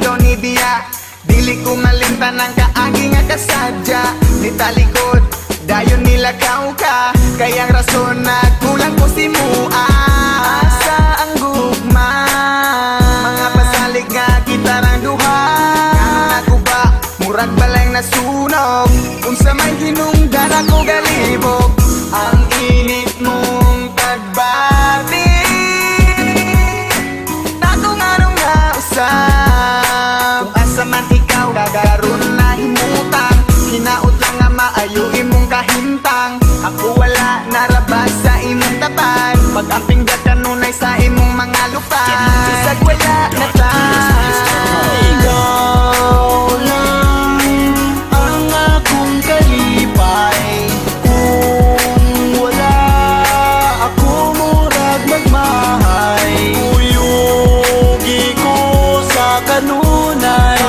daw ni Bia. Dili ko malimtan ang kaagi nga kasadya. Ni talikod, dayon nilakaw ka. Kayang rason na kulang ko si Mua. Asa ang gugma, mga pasalig nga kita ng duha. Kanon ako ba, murag balay nasunog. Unsa may hinungdan ako galibog. Ang init mong pagbati, nakong anong nausap. Kung asa man ikaw, gagaroon na himutang. Hinaot lang nga maayo imong kahintang. Ako wala narabas sa imong tapan. Pag-amping ka kanunay sa imong mga lupan. Isag wala na ta. Ikaw lang ang akong kalipay. Kung wala ako, murag magmahay. Uyugi ko sa kanunay,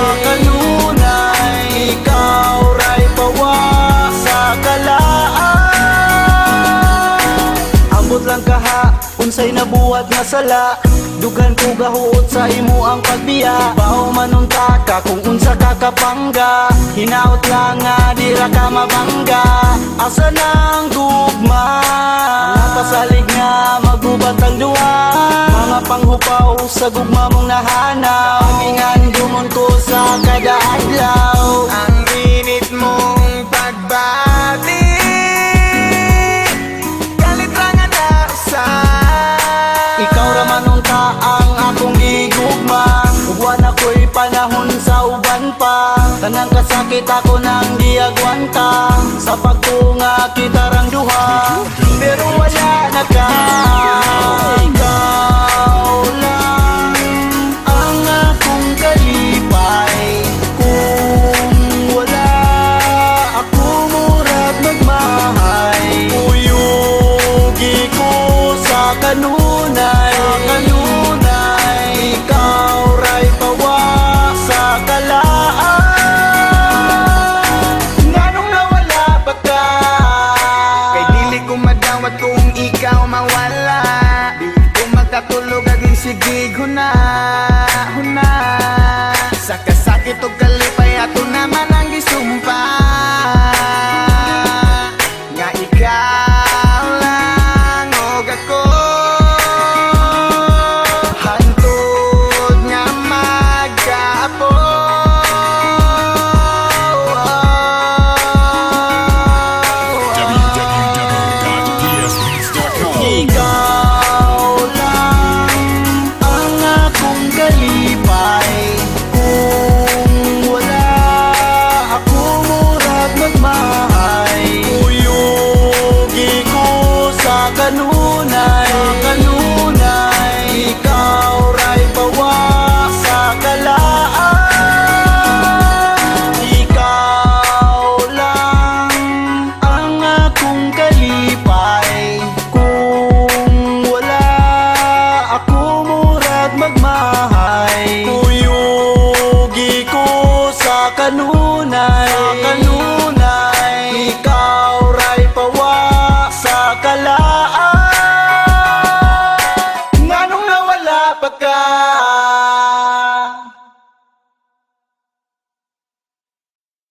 ikaw ray pawa sa kalaan. Ambot lang kaha, unsay nabuhat nga sala. Dugan ko gahuot sa imo ang pagbiya. Bao manunta ka kung unsa ka kapangga. Hinaot lang nga dira ka mabangga. Asa nang gugma, mga pasalig nga magubat ang duha. Mga panghupaw sa gugma mong nahanaw. Ingan dumon ko sa kada adlaw. Ang init mong pagbati, galit lang nga nausap. Ikaw raman unta ang akong gigugma. Ugwan ako'y panahon sa uban pa. Tanang kasakit ako nang diagwanta. Sa pagtunga kita rang duha, pero wala na ka. Ikaw lang ang akong kalipay. Kung wala ako, murag magmahay. Uyugi ko sa kanunay, ikaw ray pawa sa kalaan. Nganong nawala ba ka? Kay dili ko madawat kung ikaw mawala. Di ko magkatulog aging sigig huna. Sa kasakit o kalipay ato naman ang gisumpa. Nga ikaw lang og ako. Hantod nga magkaapo. Ikaw lang ang akong kalipay. Kung wala ako, murag magmahay. Uyugi ko sa kanunay, ikaw ray pawa sa kalaan. Ikaw lang ang akong kalipay. Kung wala ako, murag magmahay. Uyugi ko sa kanunay, ikaw ray pawa sa kalaan.